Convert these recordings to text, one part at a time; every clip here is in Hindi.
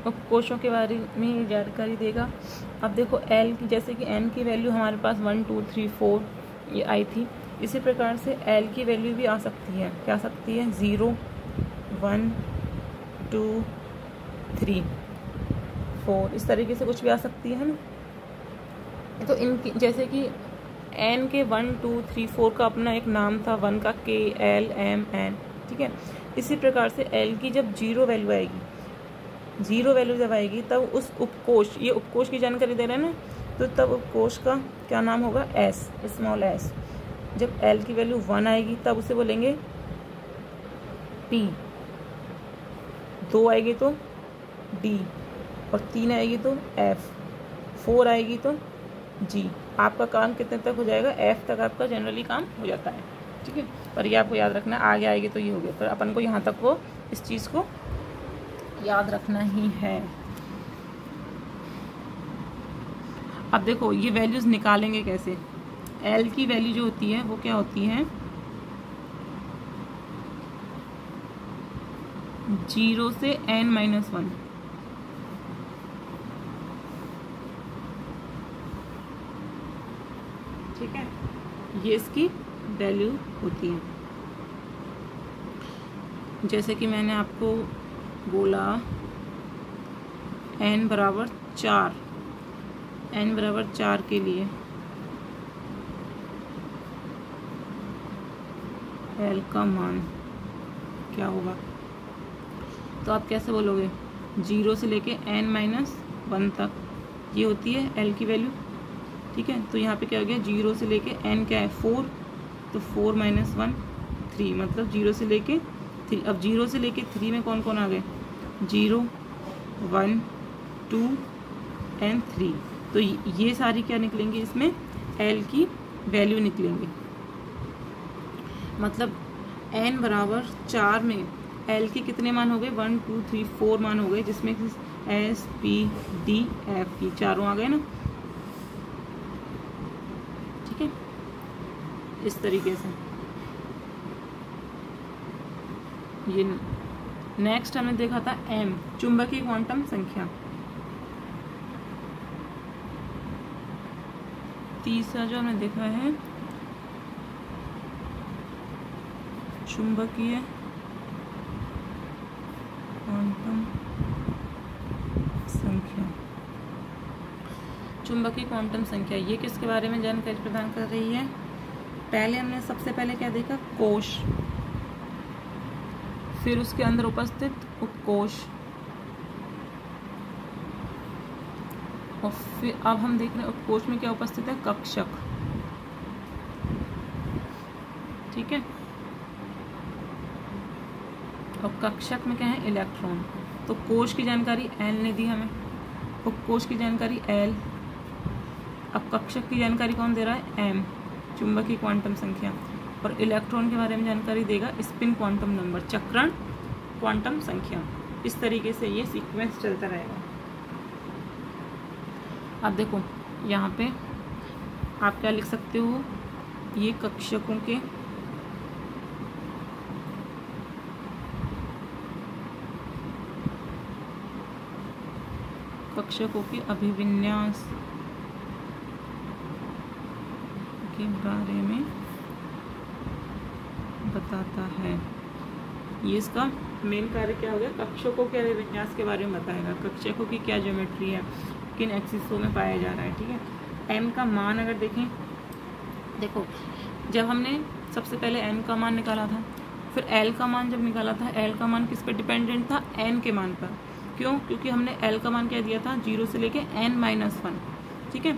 उपकोषों के बारे में जानकारी देगा। अब देखो एल की, जैसे कि एन की वैल्यू हमारे पास 1 2 3 4 ये आई थी, इसी प्रकार से एल की वैल्यू भी आ सकती है। क्या आ सकती है? 0 1 2 3 4, इस तरीके से कुछ भी आ सकती है ना। तो इनकी जैसे कि एन के 1 2 3 4 का अपना एक नाम था, 1 का के एल एम एन, ठीक है। इसी प्रकार से एल की जब 0 वैल्यू आएगी, 0 वैल्यू जब आएगी तब उस उपकोष, ये उपकोष की जानकारी दे रहे हैं ना, तो तब उपकोष का क्या नाम होगा? S, small S. जब एल की वैल्यू 1 आएगी तब उसे बोलेंगे पी, 2 आएगी तो डी, और 3 आएगी तो एफ, 4 आएगी तो जी। आपका काम कितने तक हो जाएगा? एफ तक आपका जनरली काम हो जाता है, ठीक है। पर ये आपको याद रखना है, आगे आएगी तो ये हो गया, पर अपन को यहाँ तक वो इस चीज़ को याद रखना ही है। अब देखो ये वैल्यूज निकालेंगे कैसे। एल की वैल्यू जो होती है वो क्या होती है? 0 से n-1, ठीक है, ये इसकी वैल्यू होती है। जैसे कि मैंने आपको बोला n बराबर 4, n बराबर 4 के लिए l का मान क्या होगा? तो आप कैसे बोलोगे? 0 से लेके n-1 तक ये होती है l की वैल्यू, ठीक है। तो यहाँ पे क्या हो गया? 0 से लेके n क्या है? 4, तो 4 - 1 3, मतलब 0 से लेके 3। अब 0 से लेके 3 में कौन कौन आ गए? 0 1 2 एंड 3। तो ये सारी क्या निकलेंगी? इसमें l की वैल्यू निकलेंगी। मतलब n बराबर 4 में l के कितने मान हो गए? 1 2 3 4 मान हो गए, जिसमें s p d f, ये चारों आ गए ना, ठीक है। इस तरीके से ये नेक्स्ट हमने देखा था m, चुंबकीय क्वांटम संख्या। तीसरा जो हमने देखा है चुंबकीय क्वांटम संख्या। चुंबकीय क्वांटम संख्या ये किसके बारे में जानकारी प्रदान कर रही है? पहले हमने सबसे पहले क्या देखा? कोश, फिर उसके अंदर उपस्थित उपकोष, और फिर अब हम देख रहे हैं उपकोष में क्या उपस्थित है? कक्षक, ठीक है। और कक्षक में क्या है? इलेक्ट्रॉन। तो कोश की जानकारी एल ने दी हमें, उपकोष की जानकारी एल, अब कक्षक की जानकारी कौन दे रहा है? एम, चुंबकीय क्वांटम संख्या, और इलेक्ट्रॉन के बारे में जानकारी देगा स्पिन क्वांटम नंबर, चक्रण क्वांटम संख्या। इस तरीके से ये सीक्वेंस चलता रहेगा। अब देखो यहाँ पे आप क्या लिख सकते हो? ये कक्षकों के अभिविन्यास के बारे में बताता है। ये इसका मेन कार्य क्या हो गया? कक्षकों के अभिविन्यास के बारे में बताएगा। कक्षकों की क्या ज्योमेट्री है, किन एक्सिसों में पाया जा रहा है, ठीक है। एम का मान अगर देखें, देखो जब हमने सबसे पहले एन का मान निकाला था, फिर एल का मान जब निकाला था, एल का मान किस पे डिपेंडेंट था? एन के मान पर। क्यों? क्योंकि हमने एल का मान क्या दिया था? 0 से लेके n-1, ठीक है।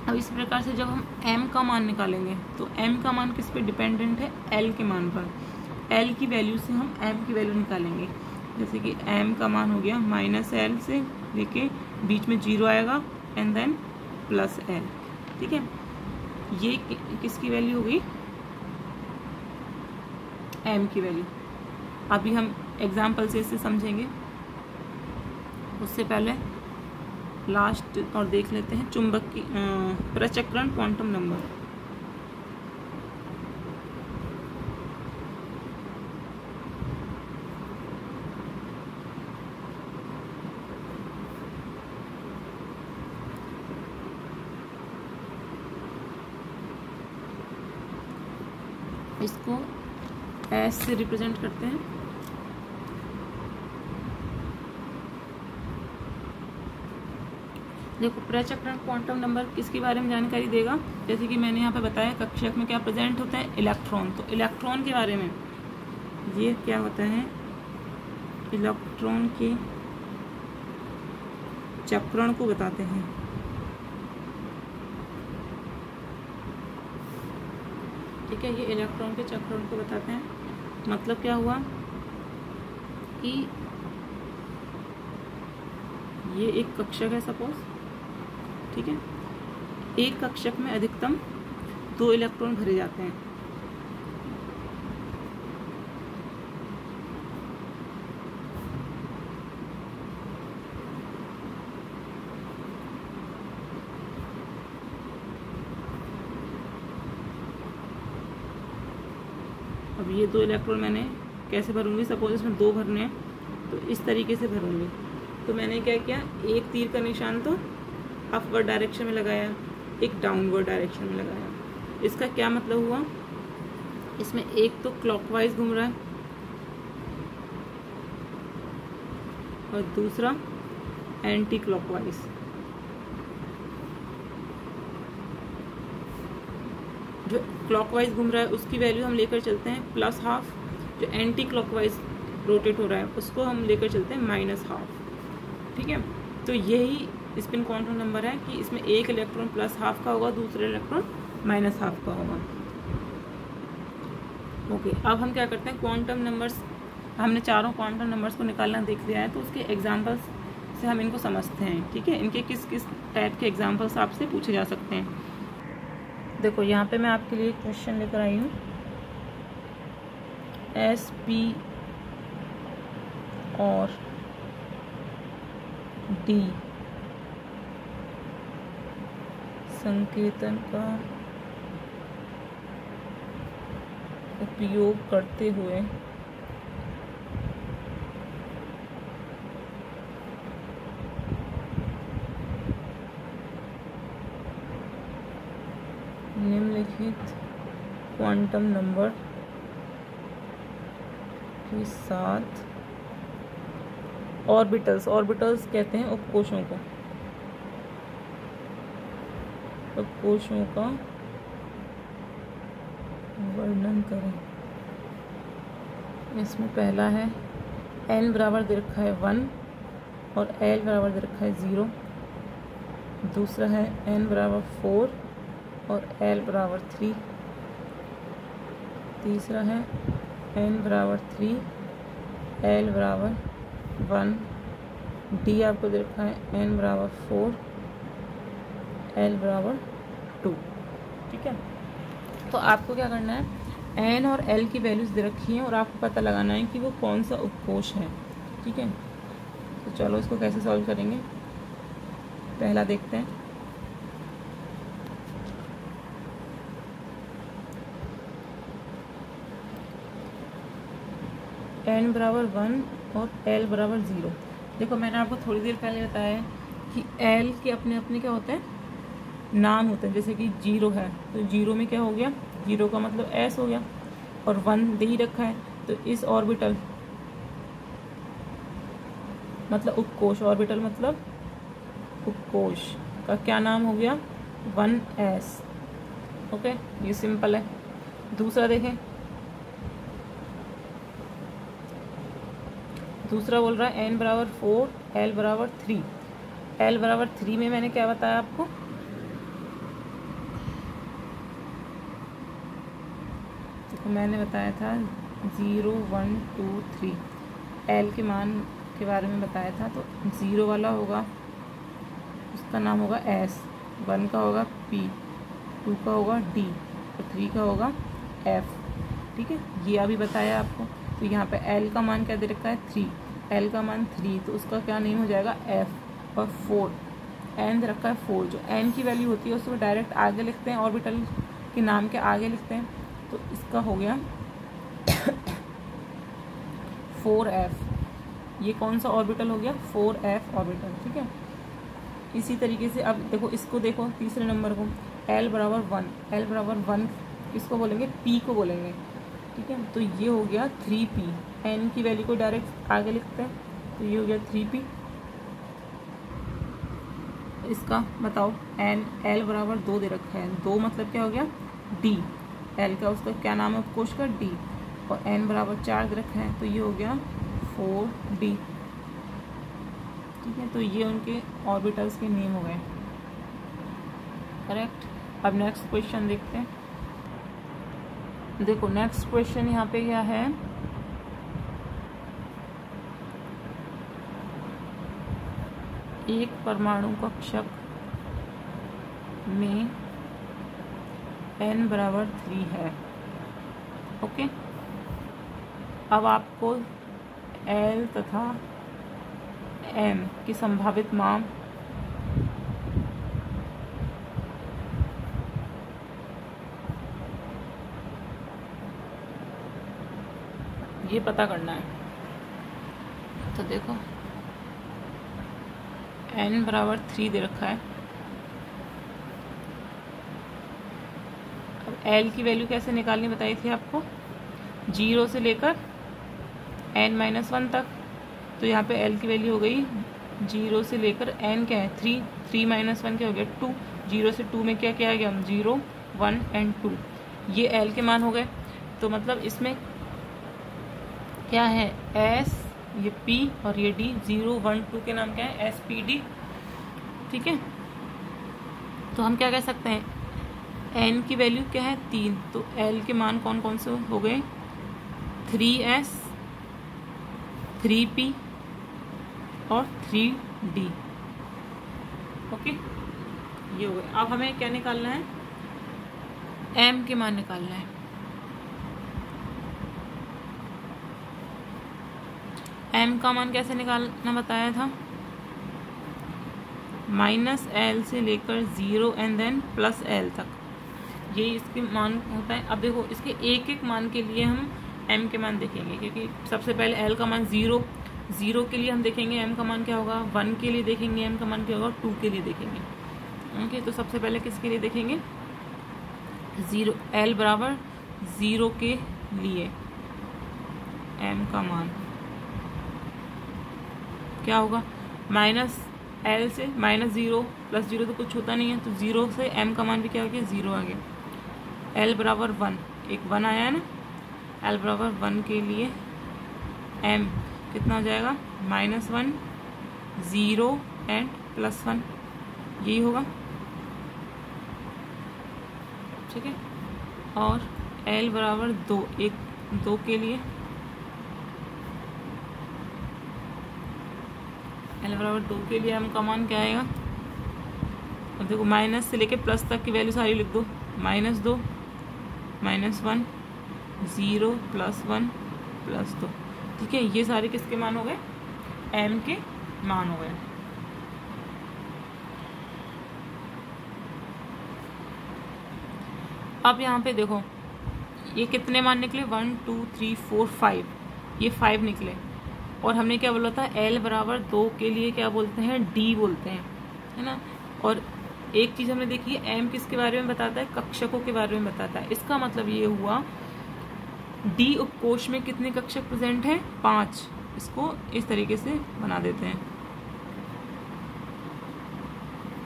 अब इस प्रकार से जब हम m का मान निकालेंगे तो m का मान किस पे डिपेंडेंट है? l के मान पर। l की वैल्यू से हम m की वैल्यू निकालेंगे। जैसे कि m का मान हो गया -l से लेके बीच में 0 आएगा एंड देन +l, ठीक है। ये किसकी वैल्यू हो गई? m की वैल्यू। अभी हम एग्जाम्पल से इसे समझेंगे, उससे पहले लास्ट और देख लेते हैं चुंबकीय प्रचक्रण क्वांटम नंबर। इसको एस से रिप्रेजेंट करते हैं। देखो प्रचक्रण क्वांटम नंबर किसके बारे में जानकारी देगा, जैसे कि मैंने यहाँ पे बताया कक्षक में क्या प्रेजेंट होते हैं, इलेक्ट्रॉन। तो इलेक्ट्रॉन के बारे में ये क्या होता है, इलेक्ट्रॉन के चक्रण को बताते हैं। ठीक है, ये इलेक्ट्रॉन के चक्रण को बताते हैं। मतलब क्या हुआ कि ये एक कक्षक है सपोज, ठीक है, एक कक्षक में अधिकतम 2 इलेक्ट्रॉन भरे जाते हैं। अब ये 2 इलेक्ट्रॉन मैंने कैसे भरूंगी, सपोज इसमें 2 भरने हैं तो इस तरीके से भरूंगी। तो मैंने क्या किया, एक तीर का निशान तो अपवर्ड डायरेक्शन में लगाया, एक डाउनवर्ड डायरेक्शन में लगाया। इसका क्या मतलब हुआ, इसमें एक तो क्लॉकवाइज घूम रहा है और दूसरा एंटी क्लॉकवाइज। जो क्लॉकवाइज घूम रहा है उसकी वैल्यू हम लेकर चलते हैं +½ जो एंटी क्लॉकवाइज रोटेट हो रहा है उसको हम लेकर चलते हैं -½ ठीक है। तो यही स्पिन क्वांटम नंबर है कि इसमें एक इलेक्ट्रॉन +½ का होगा, दूसरा इलेक्ट्रॉन -½ का होगा। ओके, अब हम क्या करते हैं, क्वांटम नंबर्स हमने चारों क्वांटम नंबर्स को निकालना देख लिया है, तो उसके एग्जांपल्स से हम इनको समझते हैं। ठीक है, इनके किस किस टाइप के एग्जांपल्स आपसे पूछे जा सकते हैं। देखो यहाँ पे मैं आपके लिए क्वेश्चन लेकर आई हूँ, SP और D संकेतन का उपयोग करते हुए निम्नलिखित क्वांटम नंबर के साथ ऑर्बिटल्स कहते हैं उपकोशों को, उपकोशों का वर्णन करें। इसमें पहला है n बराबर दे रखा है 1 और l बराबर दे रखा है 0। दूसरा है n बराबर 4 और l बराबर 3। तीसरा है n बराबर 3 l बराबर 1। D आपको दे रखा है n बराबर 4 l बराबर 2। ठीक है, तो आपको क्या करना है, n और l की वैल्यूज़ दे रखी हैं और आपको पता लगाना है कि वो कौन सा उपकोश है। ठीक है, तो चलो इसको कैसे सॉल्व करेंगे, पहला देखते हैं। n बराबर 1 और l बराबर 0। देखो मैंने आपको थोड़ी देर पहले बताया कि l के अपने अपने क्या होते हैं, नाम होते हैं। जैसे कि 0 है तो 0 में क्या हो गया, 0 का मतलब s हो गया, और 1 दे ही रखा है तो इस ऑर्बिटल मतलब उपकोश, ऑर्बिटल मतलब उपकोश का क्या नाम हो गया, 1s। ओके, ये सिंपल है। दूसरा देखें, दूसरा बोल रहा है n बराबर 4 l बराबर 3। l बराबर 3 में मैंने क्या बताया आपको, तो मैंने बताया था 0 1 2 3। l के मान के बारे में बताया था, तो 0 वाला होगा उसका नाम होगा s, 1 का होगा p, 2 का होगा d और 3 का होगा f। ठीक है, ये अभी बताया आपको। तो यहाँ पे l का मान क्या दे रखा है 3, l का मान 3, तो उसका क्या नेम हो जाएगा f। और 4 n दे रखा है 4, जो n की वैल्यू होती है उसको डायरेक्ट आगे लिखते हैं, ऑर्बिटल के नाम के आगे लिखते हैं, तो इसका हो गया 4f। ये कौन सा ऑर्बिटल हो गया, 4f ऑर्बिटल। ठीक है, इसी तरीके से अब देखो इसको, देखो तीसरे नंबर को l बराबर 1, l बराबर 1 किसको बोलेंगे, p को बोलेंगे। ठीक है, तो ये हो गया 3p। n की वैल्यू को डायरेक्ट आगे लिखते हैं, तो ये हो गया 3p। इसका बताओ n l बराबर 2 दे रखा है, 2 मतलब क्या हो गया d, l का उसका क्या नाम है उपकोष का d, और n बराबर 4 दे रखा है, तो ये हो गया 4d। ठीक है, तो ये उनके ऑर्बिटल्स के नेम हो गए, करेक्ट। अब नेक्स्ट क्वेश्चन देखते हैं। देखो नेक्स्ट क्वेश्चन यहाँ पे क्या है, एक परमाणु कक्षक में n बराबर 3 है। ओके, अब आपको l तथा m की संभावित मान ये पता करना है। तो देखो n बराबर 3 दे रखा है। अब l की वैल्यू कैसे निकालनी बताई थी आपको, 0 से लेकर n-1 तक। तो यहाँ पे l की वैल्यू हो गई 0 से लेकर n क्या है 3, 3-1 क्या हो गया 2, 0 से 2 में क्या क्या आ गया 0, 1 एंड 2, ये l के मान हो गए। तो मतलब इसमें क्या है s, ये p और ये d, 0, 1, 2 के नाम क्या है SPD। ठीक है, तो हम क्या कह सकते हैं n की वैल्यू क्या है 3, तो l के मान कौन कौन से हो गए 3s, 3p और 3d। ओके, ये हो गए। अब हमें क्या निकालना है, m के मान निकालना है। m का मान कैसे निकालना बताया था, -l से लेकर 0 एंड देन +l तक, ये इसके मान होता है। अब देखो इसके एक एक मान के लिए हम m के मान देखेंगे, क्योंकि सबसे पहले l का मान 0 के लिए हम देखेंगे m का मान क्या होगा, 1 के लिए देखेंगे m का मान क्या होगा, 2 के लिए देखेंगे। ओके, तो सबसे पहले किसके लिए देखेंगे 0, l बराबर 0 के लिए m का मान क्या होगा, -l से -0 +0 तो कुछ होता नहीं है, तो 0 से m का मान भी क्या हो गया 0 आ गया। l बराबर 1, एक 1 आया है ना, l बराबर 1 के लिए m कितना हो जाएगा -1, 0 एंड +1, यही होगा। ठीक है, और l बराबर 2, एक 2 के लिए l बराबर 2 के लिए m का मान क्या आएगा, अब देखो माइनस से लेके प्लस तक की वैल्यू सारी लिख दो, -2, -1, 0, +1, +2। ठीक है, ये सारे किसके मान हो गए m के मान हो गए। अब यहाँ पे देखो ये कितने मान निकले 1, 2, 3, 4, 5, ये 5 निकले। और हमने क्या बोला था l बराबर 2 के लिए क्या बोलते हैं d बोलते हैं, है ना। और एक चीज हमने देखी है m किसके बारे में बताता है, कक्षकों के बारे में बताता है। इसका मतलब ये हुआ d उपकोष में कितने कक्षक प्रेजेंट हैं 5। इसको इस तरीके से बना देते हैं,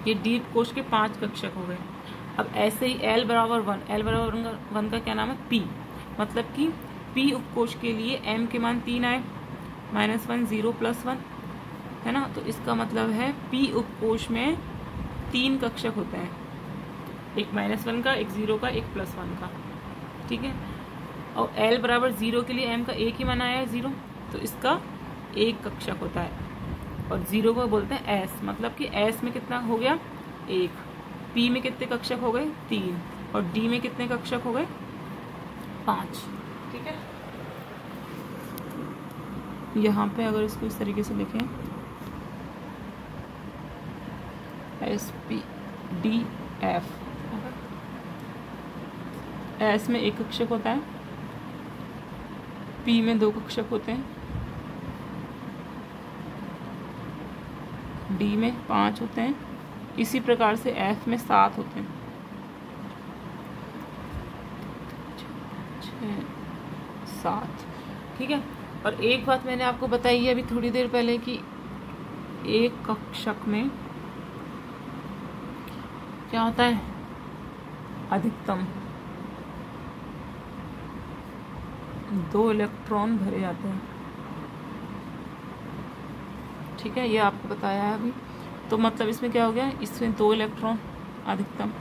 ये d उपकोष के 5 कक्षक हो गए। अब ऐसे ही l बराबर 1, l बराबर 1 का क्या नाम है p, मतलब कि p उपकोष के लिए m के मान 3 आए, -1, 0, +1, है ना। तो इसका मतलब है p उपकोष में 3 कक्षक होते हैं, एक -1 का, एक 0 का, एक +1 का। ठीक है, और l बराबर 0 के लिए m का एक ही मान आया है 0, तो इसका एक कक्षक होता है। और 0 को बोलते हैं s, मतलब कि s में कितना हो गया 1, p में कितने कक्षक हो गए 3, और d में कितने कक्षक हो गए 5। ठीक है, यहाँ पे अगर इसको इस तरीके से लिखें SPDF, S में एक कक्षक होता है, P में 2 कक्षक होते हैं, D में 5 होते हैं, इसी प्रकार से F में 7 होते हैं। 7। ठीक है। और एक बात मैंने आपको बताई है अभी थोड़ी देर पहले कि एक कक्षक में क्या होता है, अधिकतम 2 इलेक्ट्रॉन भरे जाते हैं। ठीक है, ये आपको बताया है अभी। तो मतलब इसमें क्या हो गया, इसमें 2 इलेक्ट्रॉन अधिकतम,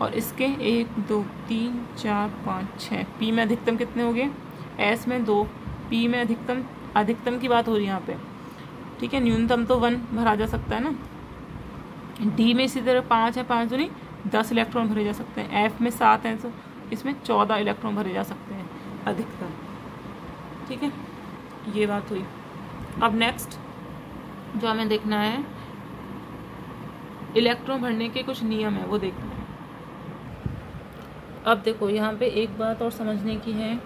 और इसके 1 2 3 4 5 6, पी में अधिकतम कितने हो गए, एस में 2, पी में अधिकतम की बात हो रही है यहाँ पे। ठीक है, न्यूनतम तो 1 भरा जा सकता है ना। डी में इसी तरह 5 है, 5 नहीं 10 इलेक्ट्रॉन भरे जा सकते हैं। एफ में 7 है तो इसमें 14 इलेक्ट्रॉन भरे जा सकते हैं अधिकतम। ठीक है, ये बात हुई। अब नेक्स्ट जो हमें देखना है, इलेक्ट्रॉन भरने के कुछ नियम है वो देखना है। अब देखो यहाँ पे एक बात और समझने की है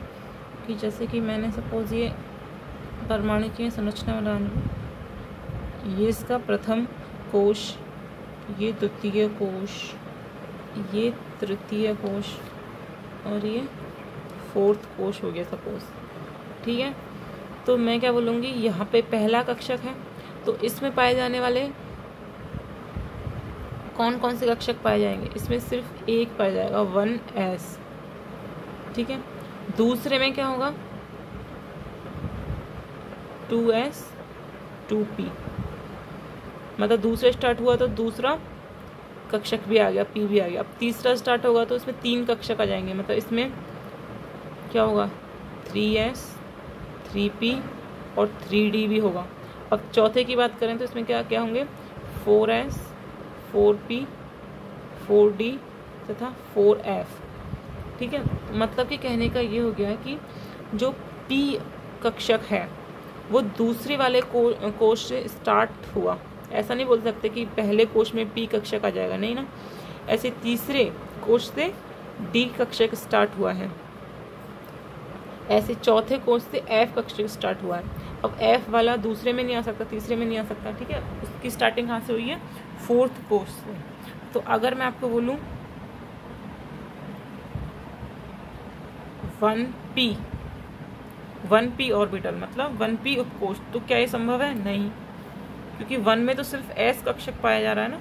कि जैसे कि मैंने सपोज ये परमाणु की संरचना बना ली, ये इसका प्रथम कोश, ये द्वितीय कोश, ये तृतीय कोश और ये 4th कोश हो गया सपोज। ठीक है, तो मैं क्या बोलूँगी, यहाँ पे पहला कक्षक है तो इसमें पाए जाने वाले कौन कौन से कक्षक पाए जाएंगे, इसमें सिर्फ एक पाया जाएगा 1s। ठीक है, दूसरे में क्या होगा 2s 2p, मतलब दूसरे स्टार्ट हुआ तो दूसरा कक्षक भी आ गया, p भी आ गया। अब तीसरा स्टार्ट होगा तो इसमें 3 कक्षक आ जाएंगे, मतलब इसमें क्या होगा 3s 3p और 3d भी होगा। अब चौथे की बात करें तो इसमें क्या क्या होंगे 4s 4p 4d तथा 4f। ठीक है, मतलब कि कहने का ये हो गया कि जो p कक्षक है वो दूसरे वाले कोश से स्टार्ट हुआ। ऐसा नहीं बोल सकते कि पहले कोश में p कक्षक आ जाएगा, नहीं ना, ऐसे तीसरे कोश से d कक्षक स्टार्ट हुआ है, ऐसे चौथे कोश से f कक्षक स्टार्ट हुआ है। अब f वाला दूसरे में नहीं आ सकता, तीसरे में नहीं आ सकता। ठीक है, उसकी स्टार्टिंग कहाँ से हुई है 4th कोश से। तो अगर मैं आपको बोलूँ 1p ऑर्बिटल मतलब 1p उपकोश, तो क्या ये संभव है, नहीं, क्योंकि 1 में तो सिर्फ s कक्षक पाया जा रहा है ना।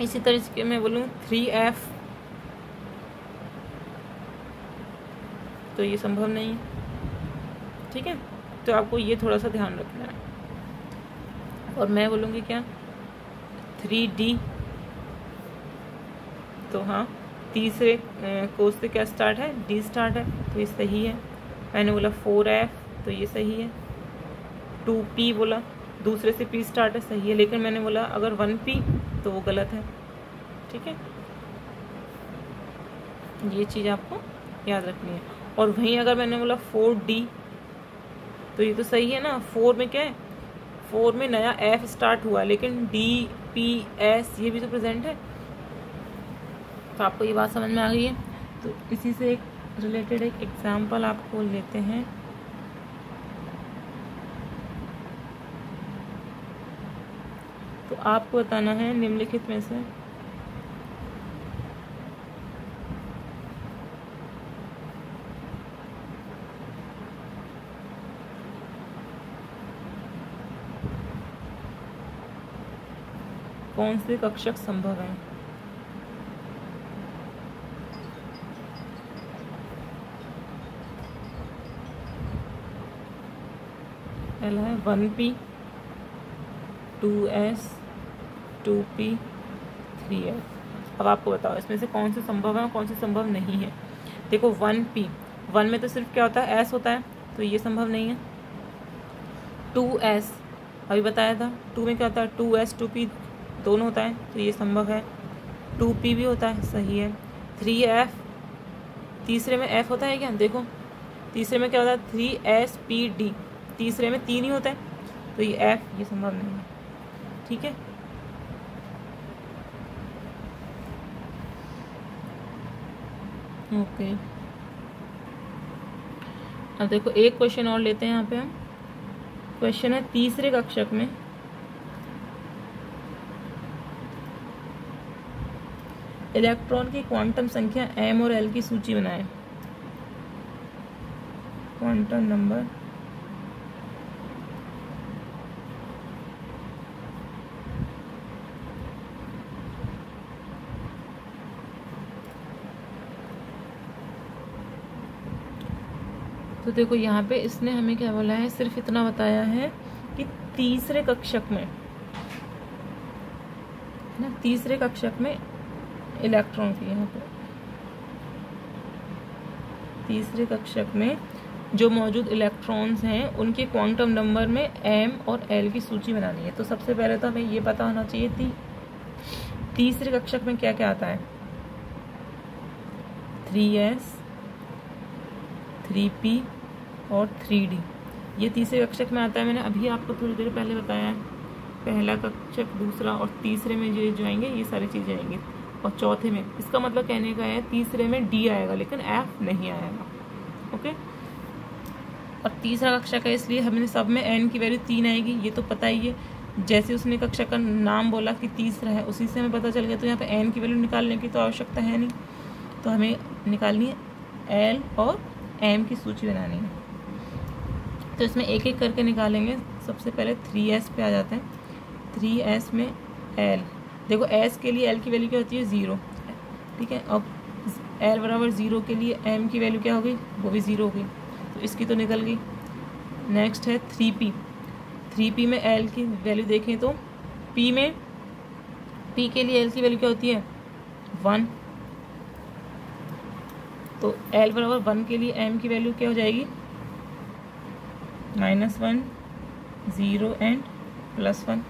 इसी तरह से मैं बोलूँ 3f, तो ये संभव नहीं है। ठीक है, तो आपको ये थोड़ा सा ध्यान रखना है। और मैं बोलूँगी क्या 3d, तो हाँ तीसरे कोश से क्या स्टार्ट है, d स्टार्ट है, तो ये सही है। मैंने बोला 4f, तो ये सही है। 2p बोला, दूसरे से p स्टार्ट है, सही है। लेकिन मैंने बोला अगर 1p तो वो गलत है। ठीक है, ये चीज़ आपको याद रखनी है। और वहीं अगर मैंने बोला 4d, तो ये तो सही है ना। 4 में क्या है, 4 में नया f स्टार्ट हुआ, लेकिन d p s ये भी तो प्रेजेंट है। तो आपको ये बात समझ में आ गई है। तो इसी से एक रिलेटेड एक एग्जाम्पल आपको लेते हैं। तो आपको बताना है निम्नलिखित में से कौन से कक्षक संभव हैं। पहला है 1p 2s 2p 3f। अब आपको बताओ इसमें से कौन से संभव है और कौन से संभव नहीं है। देखो 1p, 1 में तो सिर्फ क्या होता है s होता है, तो ये संभव नहीं है। 2s अभी बताया था, 2 में क्या होता है 2s 2p दोनों होता है, तो ये संभव है। 2p भी होता है, सही है। 3f, तीसरे में f होता है क्या, देखो तीसरे में क्या होता है 3spd, तीसरे में 3 ही होता है, तो ये f ये संभव नहीं है। ठीक है, ओके। अब देखो एक क्वेश्चन और लेते हैं यहाँ पे हम। क्वेश्चन है तीसरे कक्षक में इलेक्ट्रॉन की क्वांटम संख्या m और l की सूची बनाएं। क्वांटम नंबर तो देखो यहाँ पे इसने हमें क्या बोला है, सिर्फ इतना बताया है कि तीसरे कक्षक में ना, तीसरे कक्षक में इलेक्ट्रॉन की, यहाँ पे तीसरे कक्षक में जो मौजूद इलेक्ट्रॉन्स हैं उनके क्वांटम नंबर में m और l की सूची बनानी है। तो सबसे पहले तो हमें ये पता होना चाहिए थी तीसरे कक्षक में क्या क्या आता है। 3s 3p और 3d, ये तीसरे कक्षक में आता है। मैंने अभी आपको थोड़ी देर पहले बताया है, पहला कक्षक, दूसरा और तीसरे में जो आएंगे ये सारी चीज़ें आएंगी, और चौथे में, इसका मतलब कहने का है तीसरे में d आएगा लेकिन f नहीं आएगा। ओके, और तीसरा कक्षक है इसलिए हमने सब में n की वैल्यू 3 आएगी, ये तो पता ही है। जैसे उसने कक्षक का नाम बोला कि तीसरा है, उसी से हमें पता चल गया। तो यहाँ पे n की वैल्यू निकालने की तो आवश्यकता है नहीं, तो हमें निकालनी है l और m की सूची बनानी है। तो इसमें एक एक करके निकालेंगे। सबसे पहले 3s पे आ जाते हैं। 3s में l, देखो s के लिए l की वैल्यू क्या होती है, 0, ठीक है। अब l बराबर 0 के लिए m की वैल्यू क्या हो गई, वो भी 0 हो गई, तो इसकी तो निकल गई। नेक्स्ट है 3p, 3p में l की वैल्यू देखें तो p में, p के लिए l की वैल्यू क्या होती है, 1, तो l बराबर 1 के लिए m की वैल्यू क्या हो जाएगी, -1, 0 एंड +1,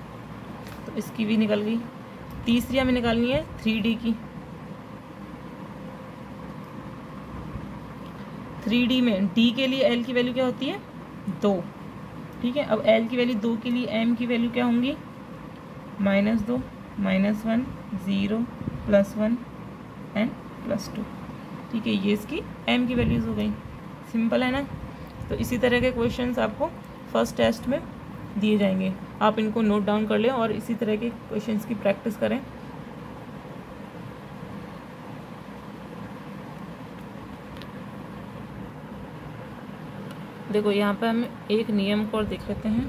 तो इसकी भी निकल गई। तीसरी हमें निकालनी है 3d की। 3d में d के लिए l की वैल्यू क्या होती है, 2, ठीक है। अब l की वैल्यू 2 के लिए m की वैल्यू क्या होंगी, -2, -1, 0, +1 एंड +2, ठीक है। ये इसकी m की वैल्यूज हो गई। सिंपल है ना। तो इसी तरह के क्वेश्चंस आपको फर्स्ट टेस्ट में दिए जाएंगे, आप इनको नोट डाउन कर लें और इसी तरह के क्वेश्चंस की प्रैक्टिस करें। देखो यहाँ पे हम एक नियम को और देख लेते हैं,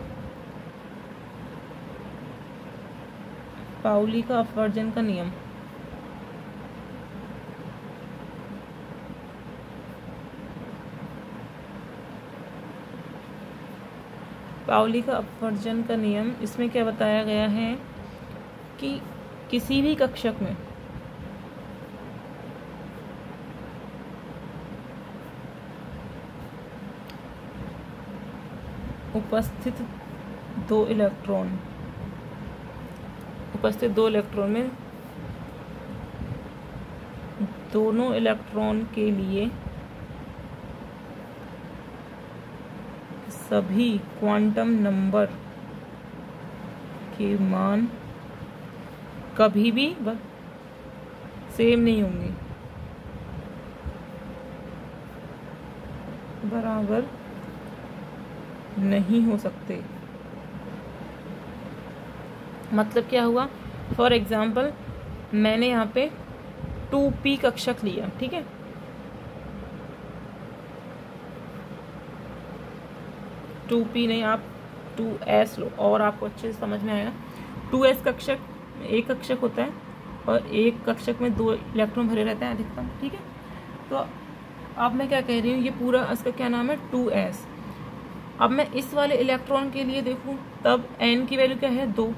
पाउली का अपवर्जन का नियम। पाउली का अपवर्जन का नियम, इसमें क्या बताया गया है कि किसी भी कक्षक में उपस्थित दो इलेक्ट्रॉन में दोनों इलेक्ट्रॉन के लिए सभी क्वांटम नंबर के मान कभी भी सेम नहीं होंगे, बराबर नहीं हो सकते। मतलब क्या हुआ, फॉर एग्जाम्पल मैंने यहाँ पे 2p कक्षक लिया, ठीक है। टू पी नहीं, आप 2s लो और आपको अच्छे से समझ में आएगा। 2s कक्षक, एक कक्षक होता है और एक कक्षक में 2 इलेक्ट्रॉन भरे रहते हैं अधिकतम, ठीक है। तो अब मैं क्या कह रही हूँ, ये पूरा इसका क्या नाम है, 2s। अब मैं इस वाले इलेक्ट्रॉन के लिए देखूँ, तब n की वैल्यू क्या है, 2,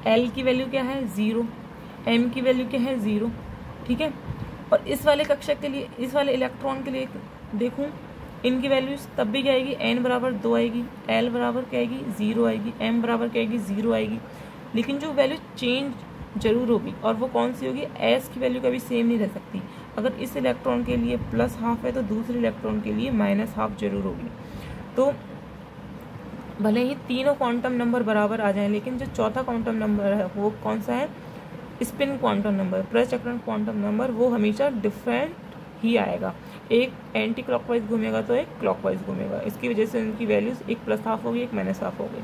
l की वैल्यू क्या है, 0, m की वैल्यू क्या है, 0, ठीक है। और इस वाले कक्षक के लिए, इस वाले इलेक्ट्रॉन के लिए देखूँ, इनकी वैल्यूज तब भी क्या आएगी, n बराबर 2 आएगी, l बराबर क्या आएगी, 0 आएगी, m बराबर क्या आएगी, 0 आएगी। लेकिन जो वैल्यू चेंज जरूर होगी, और वो कौन सी होगी, s की वैल्यू कभी सेम नहीं रह सकती। अगर इस इलेक्ट्रॉन के लिए +½ है तो दूसरे इलेक्ट्रॉन के लिए -½ जरूर होगी। तो भले ही तीनों क्वांटम नंबर बराबर आ जाएं, लेकिन जो चौथा क्वांटम नंबर है वो कौन सा है, स्पिन क्वांटम नंबर, प्रचक्रण क्वांटम नंबर, वो हमेशा डिफरेंट ही आएगा। एक एंटी क्लॉकवाइज घूमेगा तो एक क्लॉकवाइज घूमेगा। इसकी वजह से उनकी वैल्यूज एक +½ होगी, एक -½ होगी,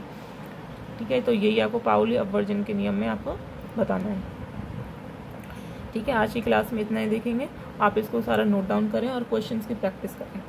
ठीक है। तो यही आपको पाउली अपवर्जन के नियम में आपको बताना है, ठीक है। आज की क्लास में इतना ही देखेंगे, आप इसको सारा नोट डाउन करें और क्वेश्चंस की प्रैक्टिस करें।